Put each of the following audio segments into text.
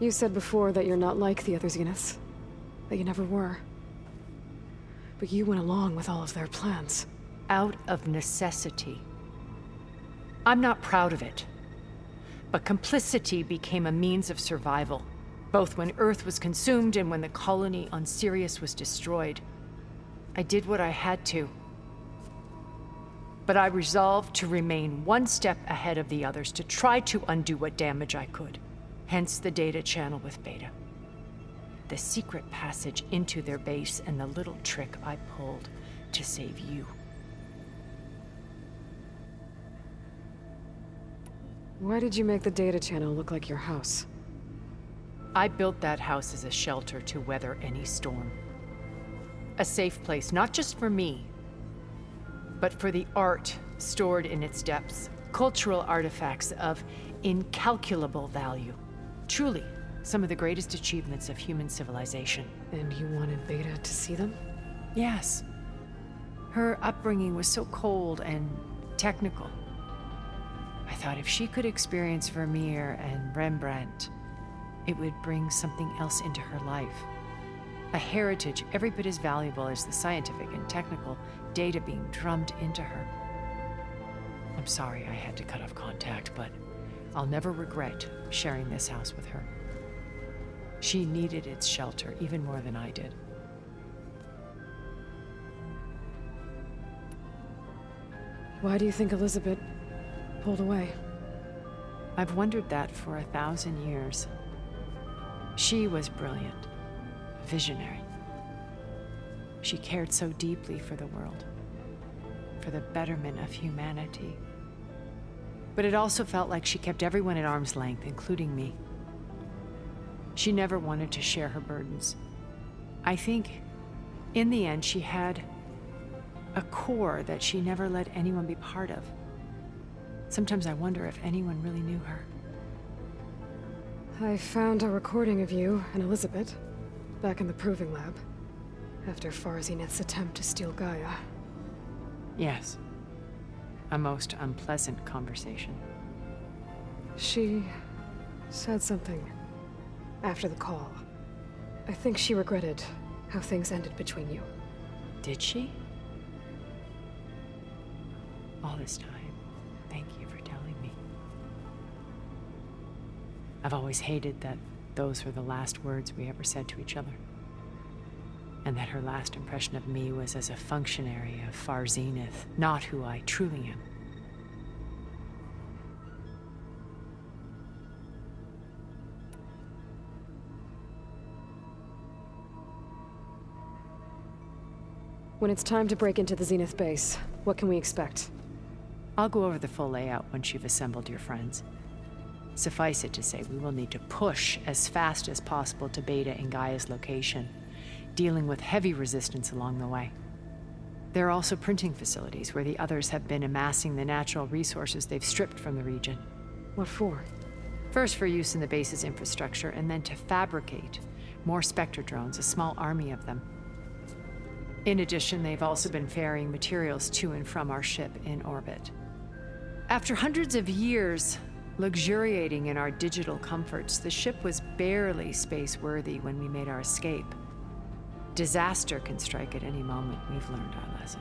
You said before that you're not like the other Zeniths. That you never were. But you went along with all of their plans. Out of necessity. I'm not proud of it. But complicity became a means of survival, both when Earth was consumed and when the colony on Sirius was destroyed. I did what I had to. But I resolved to remain one step ahead of the others, to try to undo what damage I could. Hence the data channel with Beta. The secret passage into their base and the little trick I pulled to save you. Why did you make the data channel look like your house? I built that house as a shelter to weather any storm. A safe place, not just for me, but for the art stored in its depths. Cultural artifacts of incalculable value. Truly, some of the greatest achievements of human civilization. And you wanted Beta to see them? Yes. Her upbringing was so cold and technical. I thought if she could experience Vermeer and Rembrandt, it would bring something else into her life. A heritage every bit as valuable as the scientific and technical data being drummed into her. I'm sorry I had to cut off contact, but I'll never regret sharing this house with her. She needed its shelter even more than I did. Why do you think Elizabeth pulled away? I've wondered that for 1,000 years. She was brilliant, visionary. She cared so deeply for the world, for the betterment of humanity. But it also felt like she kept everyone at arm's length, including me. She never wanted to share her burdens. I think, in the end, she had a core that she never let anyone be part of. Sometimes I wonder if anyone really knew her. I found a recording of you and Elizabeth back in the Proving Lab after Far Zenith's attempt to steal Gaia. Yes. A most unpleasant conversation. She said something after the call. I think she regretted how things ended between you. Did she? All this time, thank you for telling me. I've always hated that those were the last words we ever said to each other. And that her last impression of me was as a functionary of Far Zenith, not who I truly am. When it's time to break into the Zenith base, what can we expect? I'll go over the full layout once you've assembled your friends. Suffice it to say, we will need to push as fast as possible to Beta and Gaia's location, dealing with heavy resistance along the way. There are also printing facilities where the others have been amassing the natural resources they've stripped from the region. What for? First for use in the base's infrastructure, and then to fabricate more Spectre drones, a small army of them. In addition, they've also been ferrying materials to and from our ship in orbit. After hundreds of years luxuriating in our digital comforts, the ship was barely space-worthy when we made our escape. Disaster can strike at any moment. We've learned our lesson.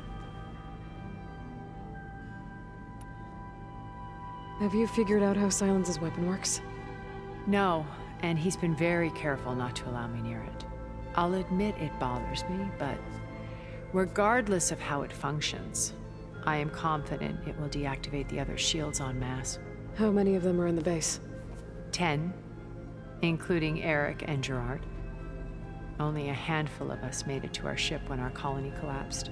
Have you figured out how Silence's weapon works? No, and he's been very careful not to allow me near it. I'll admit it bothers me, but regardless of how it functions, I am confident it will deactivate the other shields en masse. How many of them are in the base? 10, including Eric and Gerard. Only a handful of us made it to our ship when our colony collapsed.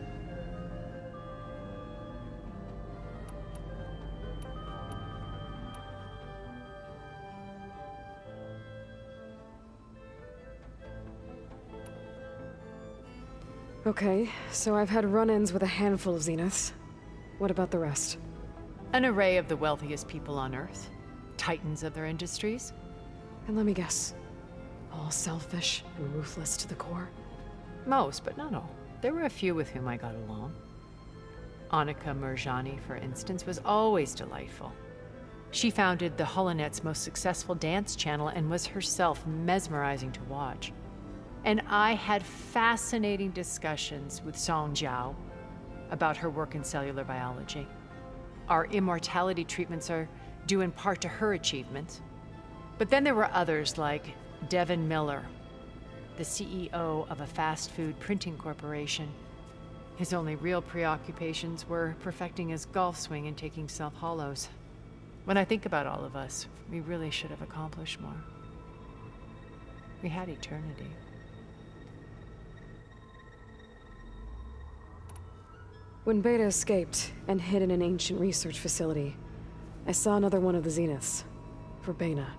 Okay, so I've had run-ins with a handful of Zeniths. What about the rest? An array of the wealthiest people on Earth. Titans of their industries. And let me guess. All selfish and ruthless to the core? Most, but not all. There were a few with whom I got along. Annika Murjani, for instance, was always delightful. She founded the Holonet's most successful dance channel and was herself mesmerizing to watch. And I had fascinating discussions with Song Jiao about her work in cellular biology. Our immortality treatments are due in part to her achievements. But then there were others like Devin Miller, the CEO of a fast food printing corporation. His only real preoccupations were perfecting his golf swing and taking self-hollows. When I think about all of us, we really should have accomplished more. We had eternity. When Beta escaped and hid in an ancient research facility, I saw another one of the Zeniths, Verbena.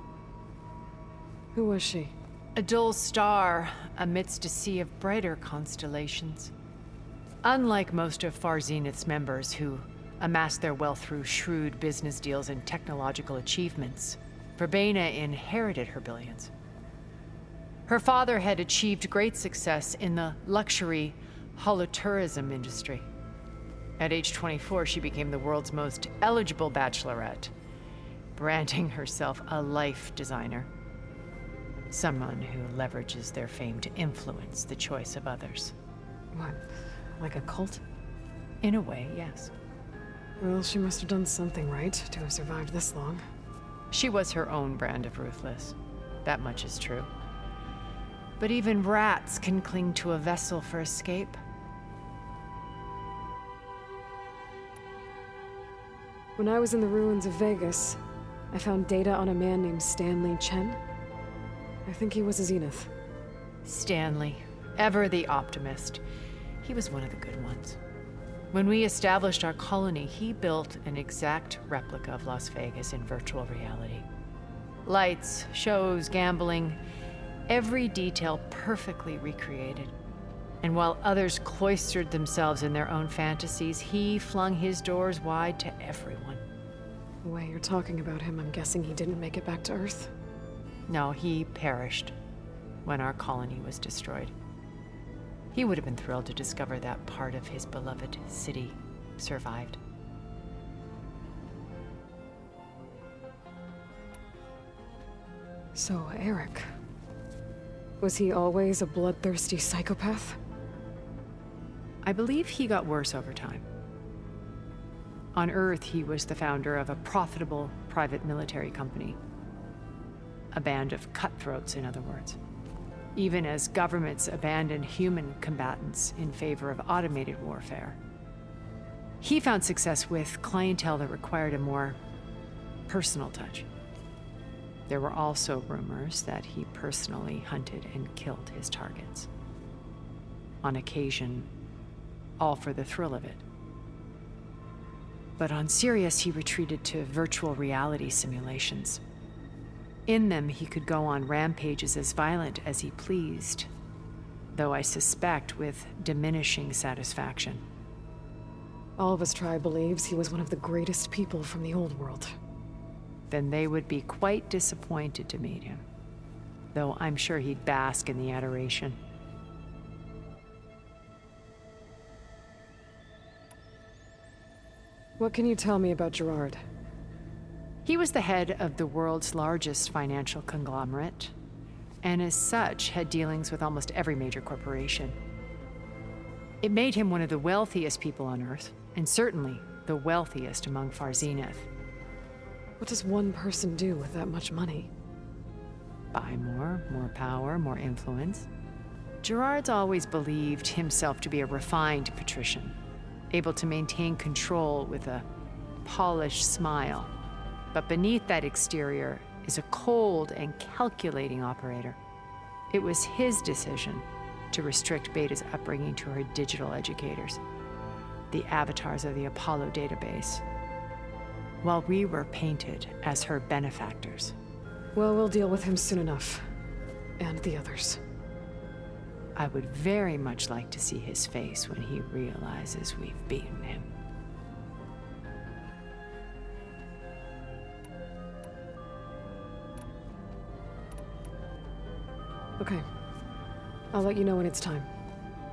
Who was she? A dull star amidst a sea of brighter constellations. Unlike most of Far Zenith's members who amassed their wealth through shrewd business deals and technological achievements, Verbena inherited her billions. Her father had achieved great success in the luxury holotourism industry. At age 24, she became the world's most eligible bachelorette, branding herself a life designer. Someone who leverages their fame to influence the choice of others. What, like a cult? In a way, yes. Well, she must have done something right to have survived this long. She was her own brand of ruthless. That much is true. But even rats can cling to a vessel for escape. When I was in the ruins of Vegas, I found data on a man named Stanley Chen. I think he was a Zenith. Stanley, ever the optimist. He was one of the good ones. When we established our colony, he built an exact replica of Las Vegas in virtual reality. Lights, shows, gambling, every detail perfectly recreated. And while others cloistered themselves in their own fantasies, he flung his doors wide to everyone. The way you're talking about him, I'm guessing he didn't make it back to Earth? No, he perished when our colony was destroyed. He would have been thrilled to discover that part of his beloved city survived. So, Eric. Was he always a bloodthirsty psychopath? I believe he got worse over time. On Earth, he was the founder of a profitable private military company. A band of cutthroats, in other words. Even as governments abandoned human combatants in favor of automated warfare. He found success with clientele that required a more personal touch. There were also rumors that he personally hunted and killed his targets. On occasion, all for the thrill of it. But on Sirius, he retreated to virtual reality simulations. In them, he could go on rampages as violent as he pleased, though I suspect with diminishing satisfaction. All of his tribe believes he was one of the greatest people from the old world. Then they would be quite disappointed to meet him, though I'm sure he'd bask in the adoration. What can you tell me about Gerard? He was the head of the world's largest financial conglomerate, and as such had dealings with almost every major corporation. It made him one of the wealthiest people on Earth, and certainly the wealthiest among Far Zenith. What does one person do with that much money? Buy more power, more influence. Gerard's always believed himself to be a refined patrician, able to maintain control with a polished smile. But beneath that exterior is a cold and calculating operator. It was his decision to restrict Beta's upbringing to her digital educators, the avatars of the Apollo database, while we were painted as her benefactors. Well, we'll deal with him soon enough. And the others. I would very much like to see his face when he realizes we've beaten him. Okay. I'll let you know when it's time.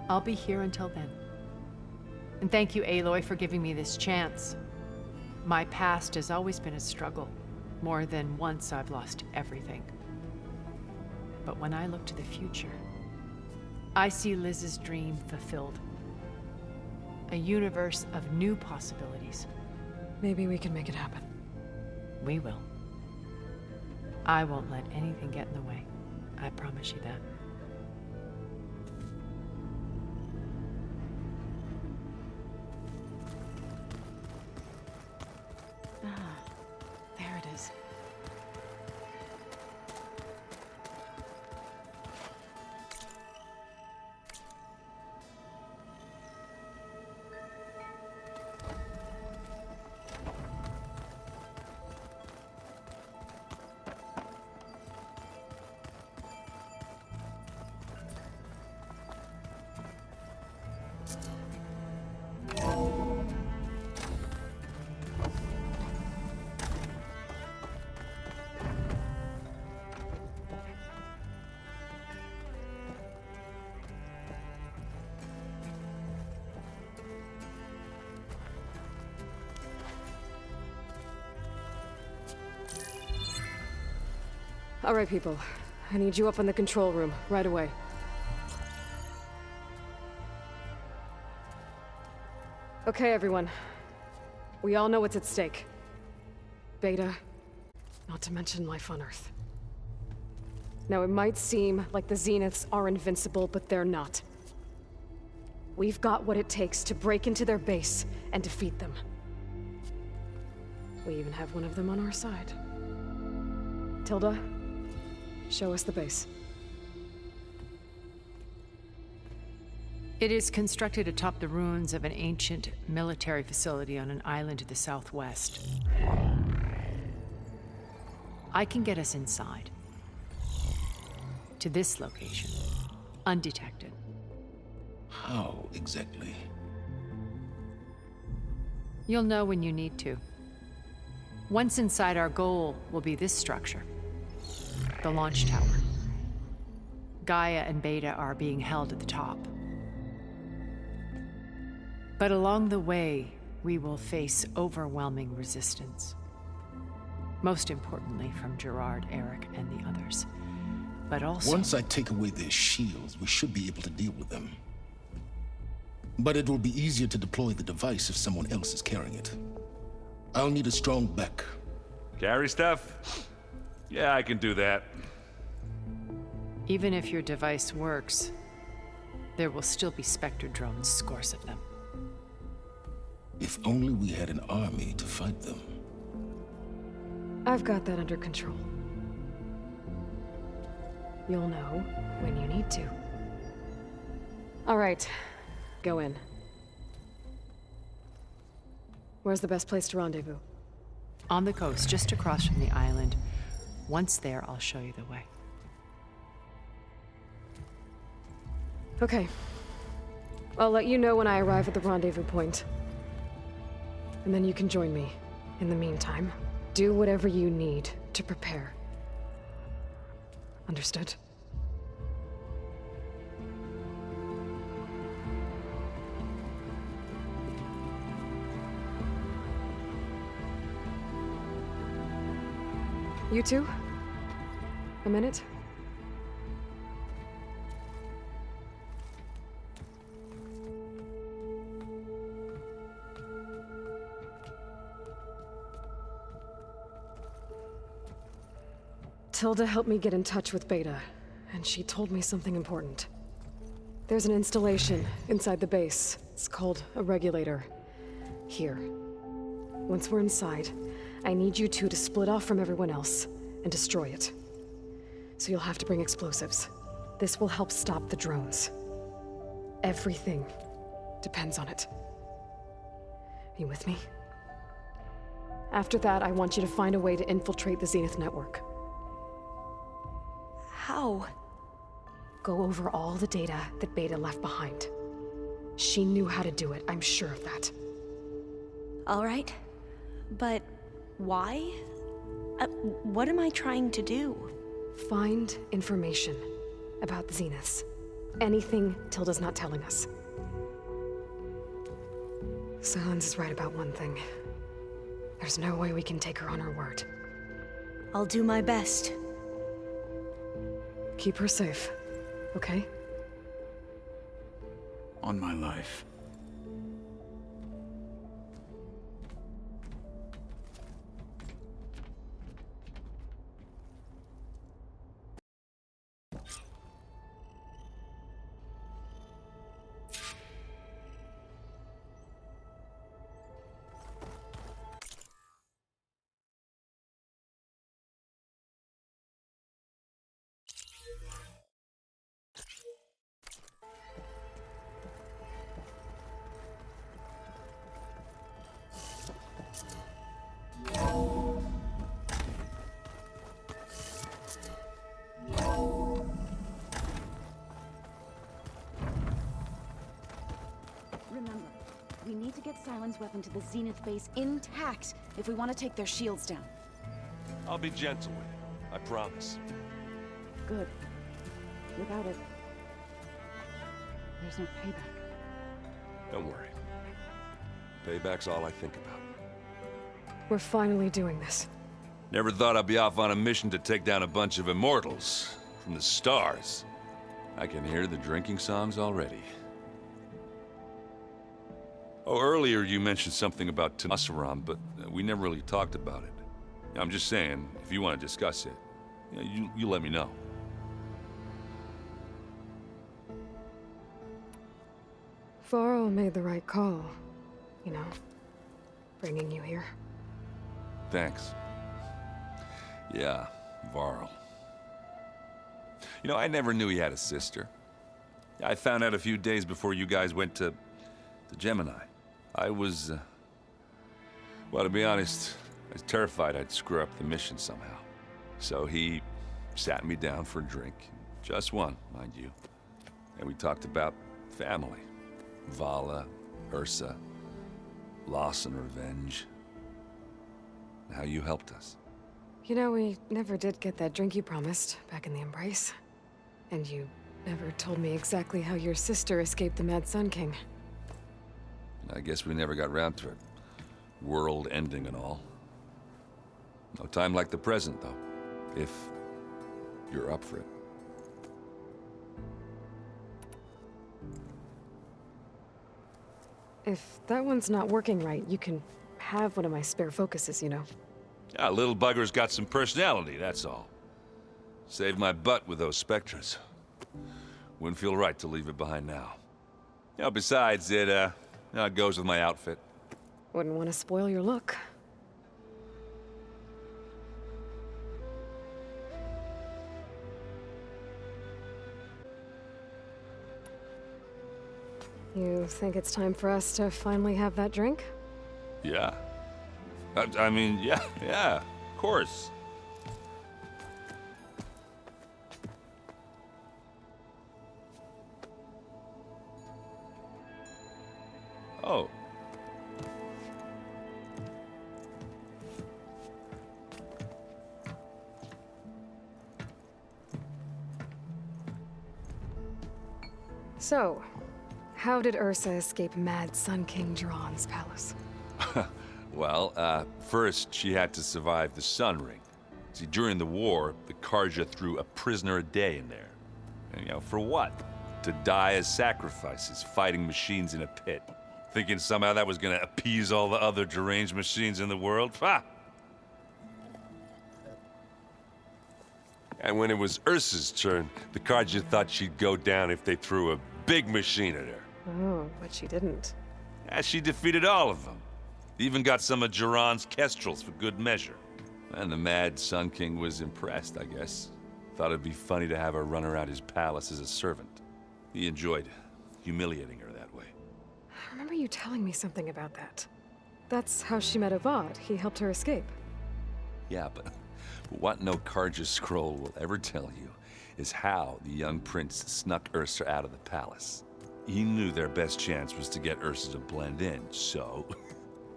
I'll be here until then. And thank you, Aloy, for giving me this chance. My past has always been a struggle, More than once I've lost everything. But when I look to the future, I see Liz's dream fulfilled. A universe of new possibilities. Maybe we can make it happen. We will. I won't let anything get in the way. I promise you that. There it is. All right, people. I need you up in the control room, right away. Okay, everyone. We all know what's at stake. Beta, not to mention life on Earth. Now, it might seem like the Zeniths are invincible, but they're not. We've got what it takes to break into their base and defeat them. We even have one of them on our side. Tilda, show us the base. It is constructed atop the ruins of an ancient military facility on an island to the southwest. I can get us inside. To this location, undetected. How exactly? You'll know when you need to. Once inside, our goal will be this structure. The launch tower. Gaia and Beta are being held at the top. But along the way, we will face overwhelming resistance. Most importantly from Gerard, Eric, and the others. But also... Once I take away their shields, we should be able to deal with them. But it will be easier to deploy the device if someone else is carrying it. I'll need a strong back. Carry stuff? Yeah, I can do that. Even if your device works, there will still be Spectre drones, scores of them. If only we had an army to fight them. I've got that under control. You'll know when you need to. All right, go in. Where's the best place to rendezvous? On the coast, just across from the island. Once there, I'll show you the way. Okay. I'll let you know when I arrive at the rendezvous point. And then you can join me. In the meantime, do whatever you need to prepare. Understood? You two? A minute? Tilda helped me get in touch with Beta, and she told me something important. There's an installation inside the base. It's called a regulator. Here. Once we're inside, I need you two to split off from everyone else and destroy it. So you'll have to bring explosives. This will help stop the drones. Everything depends on it. Are you with me? After that, I want you to find a way to infiltrate the Zenith network. How? Go over all the data that Beta left behind. She knew how to do it, I'm sure of that. All right. But why? What am I trying to do? Find information about the Zeniths. Anything Tilda's not telling us. Silence is right about one thing. There's no way we can take her on her word. I'll do my best. Keep her safe, okay? On my life. Remember, we need to get Sylens' weapon to the Zenith base intact if we want to take their shields down. I'll be gentle with you, I promise. Good. Without it, there's no payback. Don't worry. Payback's all I think about. We're finally doing this. Never thought I'd be off on a mission to take down a bunch of immortals from the stars. I can hear the drinking songs already. Oh, earlier you mentioned something about Tenasserim, but we never really talked about it. I'm just saying, if you want to discuss it, you let me know. Varl made the right call, you know, bringing you here. Thanks. Yeah, Varl. You know, I never knew he had a sister. I found out a few days before you guys went to Gemini. I was, well, to be honest, I was terrified I'd screw up the mission somehow. So he sat me down for a drink. Just one, mind you. And we talked about family. Vala, Ursa, loss and revenge. And how you helped us. You know, we never did get that drink you promised back in the Embrace. And you never told me exactly how your sister escaped the Mad Sun King. I guess we never got round to it. World ending and all. No time like the present, though. If you're up for it. If that one's not working right, you can have one of my spare focuses, you know. Yeah, little bugger's got some personality, that's all. Saved my butt with those Spectres. Wouldn't feel right to leave it behind now. You know, besides, it goes with my outfit. Wouldn't want to spoil your look. You think it's time for us to finally have that drink? Yeah. I mean, yeah, of course. Oh. So, how did Ursa escape Mad Sun King Jiran's palace? Well, first she had to survive the Sun Ring. See, during the war, the Carja threw a prisoner a day in there. And, you know, for what? To die as sacrifices, fighting machines in a pit. Thinking somehow that was gonna appease all the other deranged machines in the world? Ha! And when it was Ursa's turn, the Carja thought she'd go down if they threw a big machine at her. Oh, but she didn't. Yeah, she defeated all of them. Even got some of Jiran's Kestrels for good measure. And the Mad Sun King was impressed, I guess. Thought it'd be funny to have her run around his palace as a servant. He enjoyed humiliating her that way. I remember you telling me something about that. That's how she met Avad. He helped her escape. Yeah, but what no Carja scroll will ever tell you is how the young prince snuck Ursa out of the palace. He knew their best chance was to get Ursa to blend in, so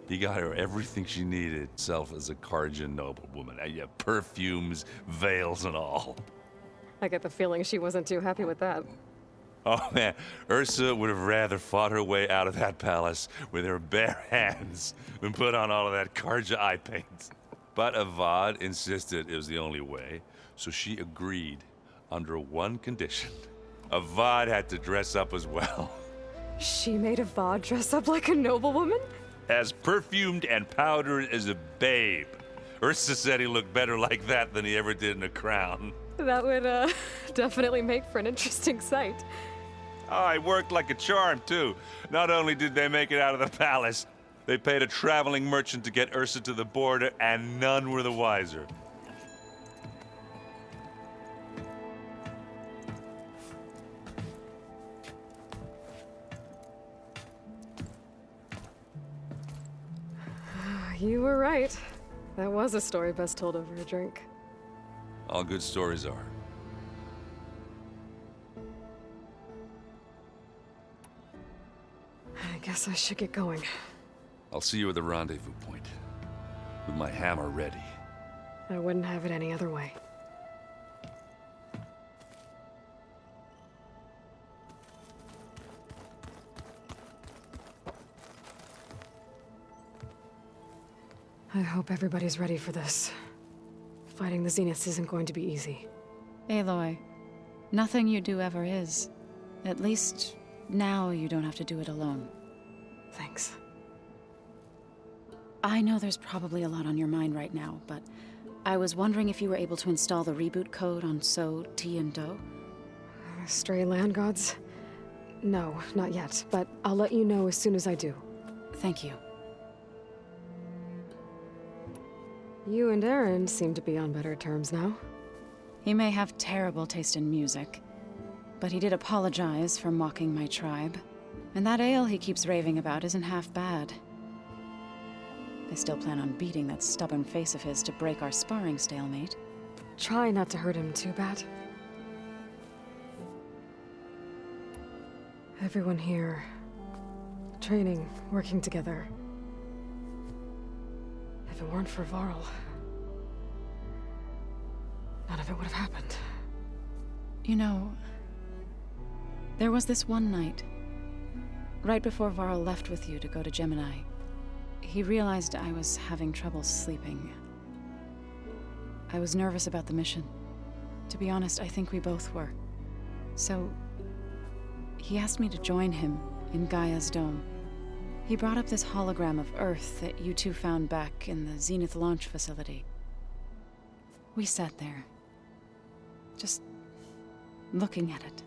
he got her everything she needed, self as a Carja noblewoman. Yeah, perfumes, veils, and all. I get the feeling she wasn't too happy with that. Oh man, Ursa would have rather fought her way out of that palace with her bare hands than put on all of that Carja eye paint. But Avad insisted it was the only way, so she agreed under one condition. Avad had to dress up as well. She made Avad dress up like a noblewoman? As perfumed and powdered as a babe. Ursa said he looked better like that than he ever did in a crown. That would, definitely make for an interesting sight. Oh, it worked like a charm, too. Not only did they make it out of the palace, they paid a traveling merchant to get Ursa to the border, and none were the wiser. You were right. That was a story best told over a drink. All good stories are. I guess I should get going. I'll see you at the rendezvous point, with my hammer ready. I wouldn't have it any other way. I hope everybody's ready for this. Fighting the Zeniths isn't going to be easy. Aloy, nothing you do ever is. At least, now you don't have to do it alone. Thanks. I know there's probably a lot on your mind right now, but I was wondering if you were able to install the reboot code on So, Ti, and Do? Stray land gods? No, not yet, but I'll let you know as soon as I do. Thank you. You and Aaron seem to be on better terms now. He may have terrible taste in music, but he did apologize for mocking my tribe. And that ale he keeps raving about isn't half bad. I still plan on beating that stubborn face of his to break our sparring stalemate. Try not to hurt him too bad. Everyone here, training, working together. If it weren't for Varl, none of it would have happened. You know, there was this one night, right before Varl left with you to go to Gemini. He realized I was having trouble sleeping. I was nervous about the mission. To be honest, I think we both were. So, he asked me to join him in Gaia's dome. He brought up this hologram of Earth that you two found back in the Zenith launch facility. We sat there, just looking at it.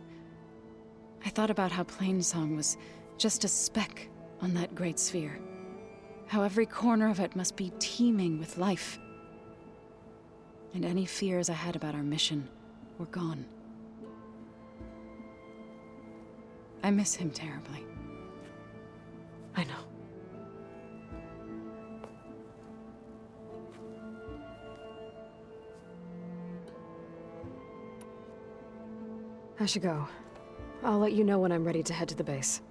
I thought about how Plainsong was just a speck on that great sphere. How every corner of it must be teeming with life. And any fears I had about our mission were gone. I miss him terribly. I know. I should go. I'll let you know when I'm ready to head to the base.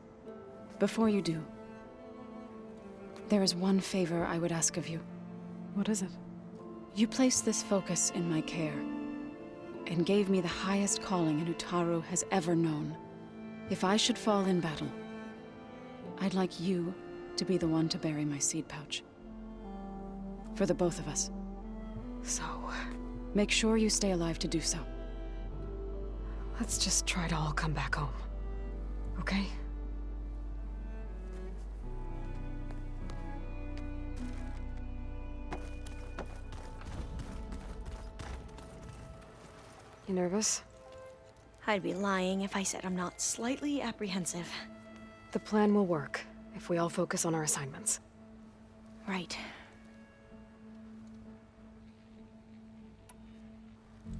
Before you do, there is one favor I would ask of you. What is it? You placed this focus in my care, and gave me the highest calling an Utaru has ever known. If I should fall in battle, I'd like you to be the one to bury my seed pouch. For the both of us. So, Make sure you stay alive to do so. let's just try to all come back home. Okay? You nervous? I'd be lying if I said I'm not slightly apprehensive. The plan will work if we all focus on our assignments. Right.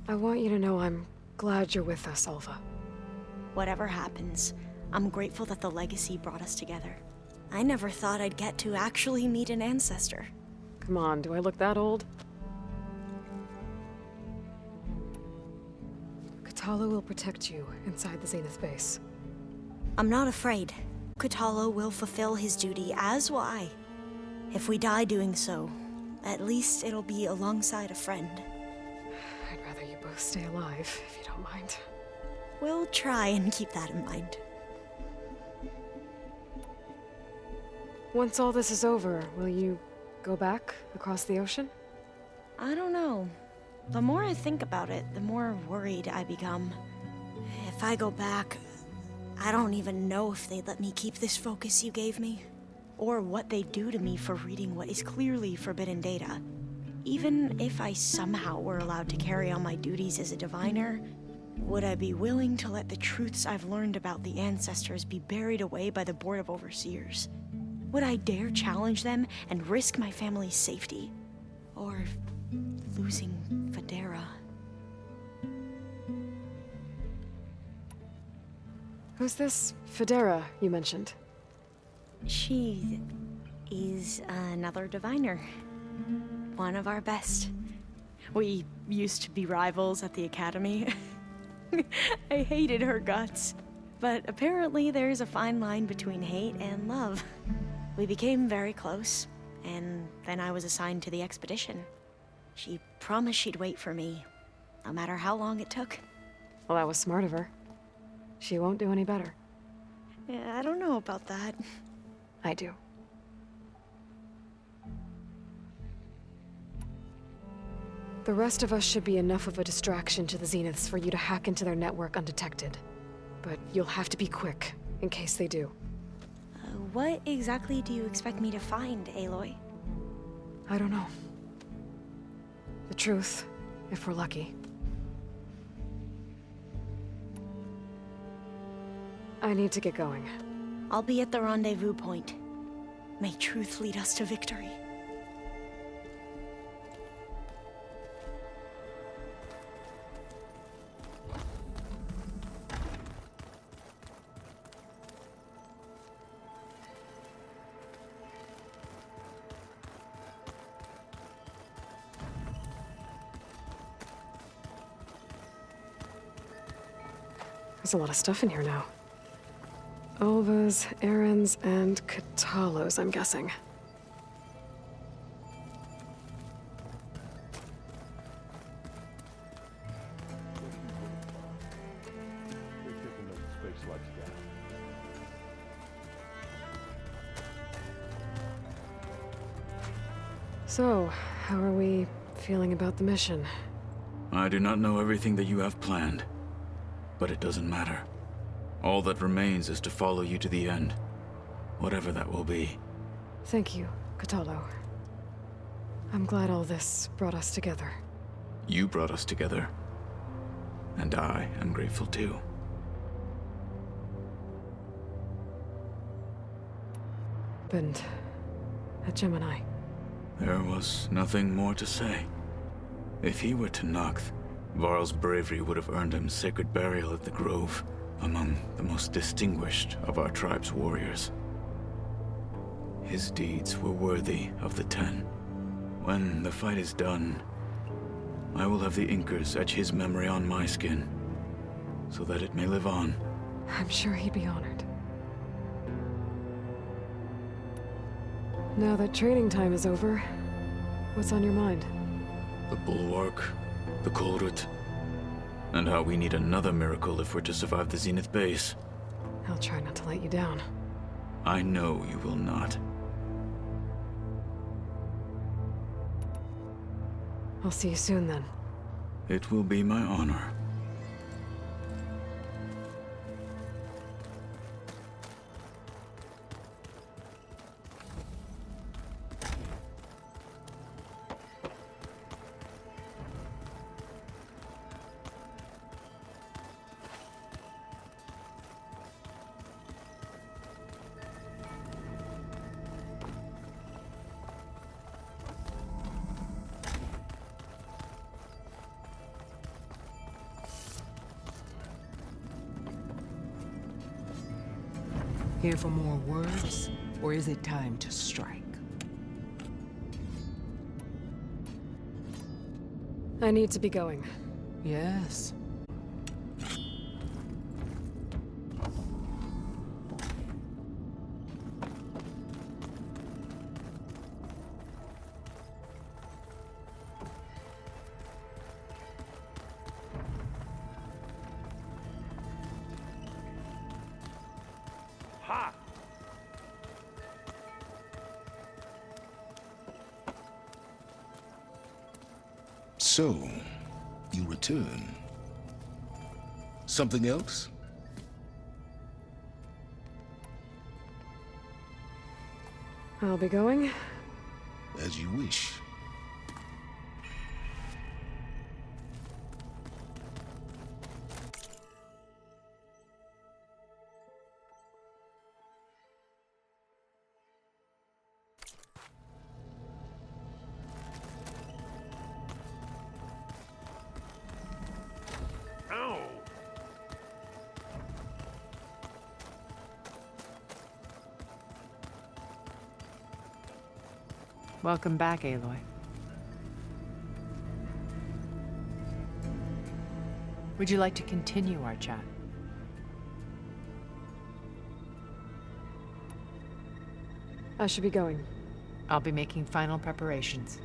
I want you to know I'm glad you're with us, Alva. Whatever happens, I'm grateful that the legacy brought us together. I never thought I'd get to actually meet an ancestor. Come on, do I look that old? Katala will protect you inside the Zenith base. I'm not afraid. Katalo will fulfill his duty, as will I. If we die doing so, at least it'll be alongside a friend. I'd rather you both stay alive, if you don't mind. We'll try and keep that in mind. Once all this is over, will you go back across the ocean? I don't know. The more I think about it, the more worried I become. If I go back, I don't even know if they'd let me keep this focus you gave me, or what they'd do to me for reading what is clearly forbidden data. Even if I somehow were allowed to carry on my duties as a diviner, would I be willing to let the truths I've learned about the ancestors be buried away by the Board of Overseers? Would I dare challenge them and risk my family's safety? Or losing Federa? Who's this Federa you mentioned? She is another diviner. One of our best. We used to be rivals at the academy. I hated her guts. But apparently there's a fine line between hate and love. We became very close, and then I was assigned to the expedition. She promised she'd wait for me, no matter how long it took. Well, that was smart of her. She won't do any better. Yeah, I don't know about that. I do. The rest of us should be enough of a distraction to the Zeniths for you to hack into their network undetected. But you'll have to be quick, in case they do. What exactly do you expect me to find, Aloy? I don't know. The truth, if we're lucky. I need to get going. I'll be at the rendezvous point. May truth lead us to victory. There's a lot of stuff in here now. Olvas, Erens, and Katalos, I'm guessing. So, how are we feeling about the mission? I do not know everything that you have planned, but it doesn't matter. All that remains is to follow you to the end, whatever that will be. Thank you, Katalo. I'm glad all this brought us together. You brought us together, and I am grateful too. And at Gemini. There was nothing more to say. If he were to Noct, Varl's bravery would have earned him sacred burial at the Grove, among the most distinguished of our tribe's warriors. His deeds were worthy of the Ten. When the fight is done, I will have the Inkers etch his memory on my skin, so that it may live on. I'm sure he'd be honored. Now that training time is over, what's on your mind? The Bulwark, the Kolrut, and how we need another miracle if we're to survive the Zenith base. I'll try not to let you down. I know you will not. I'll see you soon then. It will be my honor. Here for more words, or is it time to strike? I need to be going. Yes. So, you return. Something else? I'll be going. As you wish. Welcome back, Aloy. Would you like to continue our chat? I should be going. I'll be making final preparations.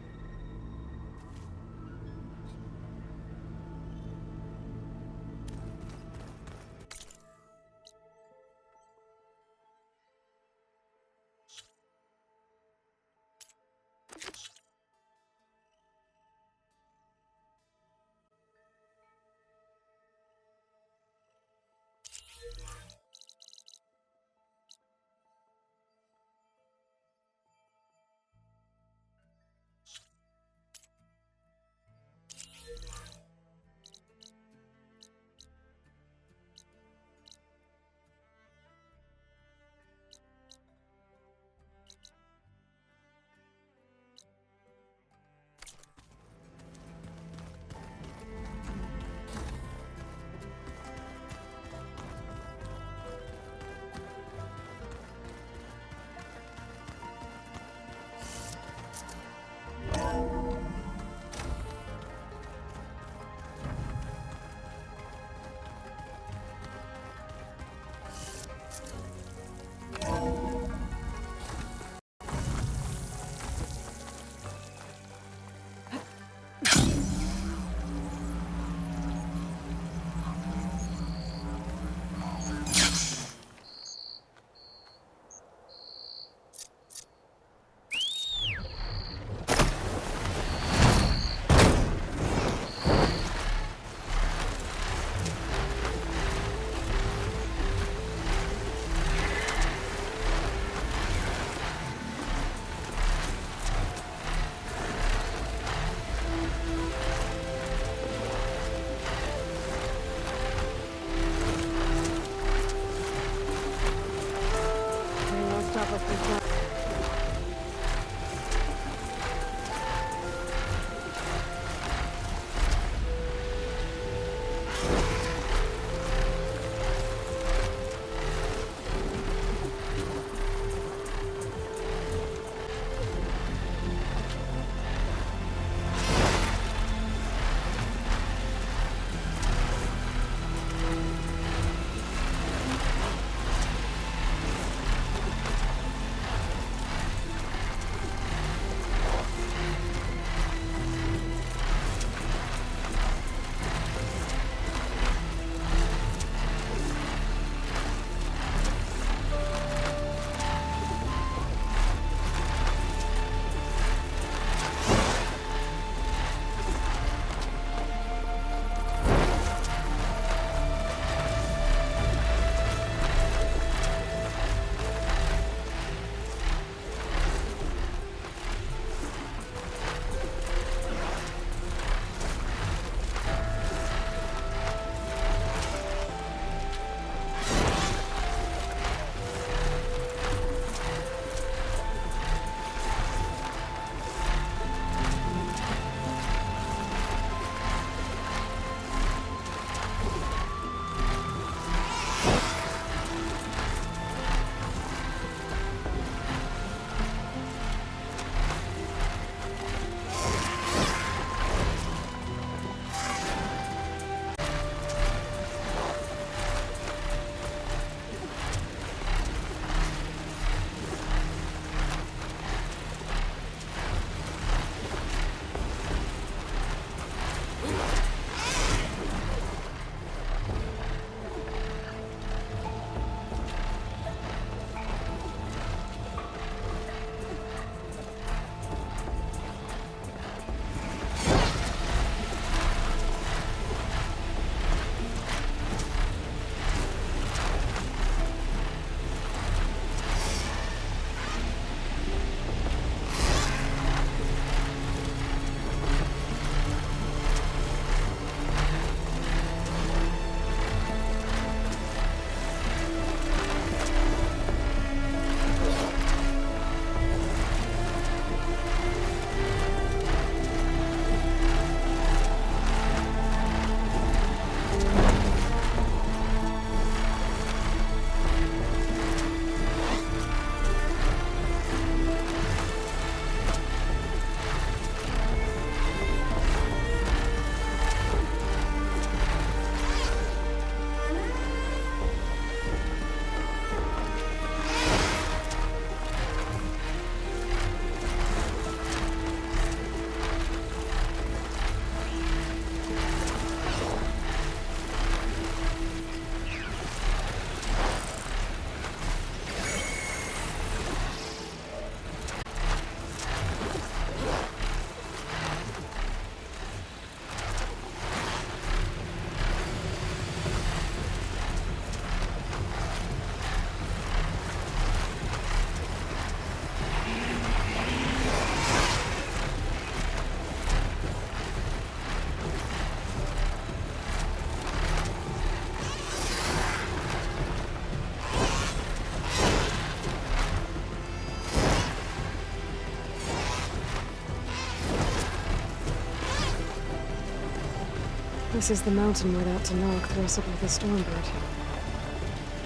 This is the mountain without Tenark wrestled with the Stormbird.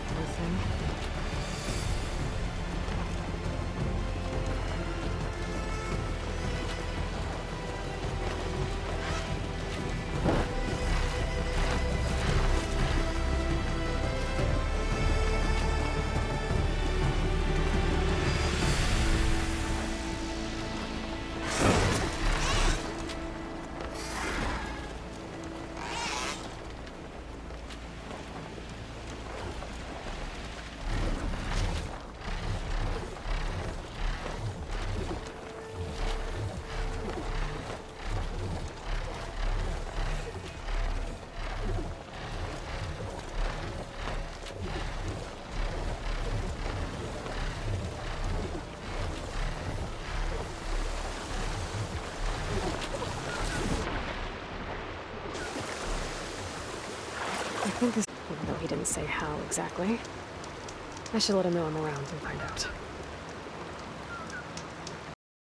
Poor thing. I think this, even though he didn't say how exactly. I should let him know I'm around and find out.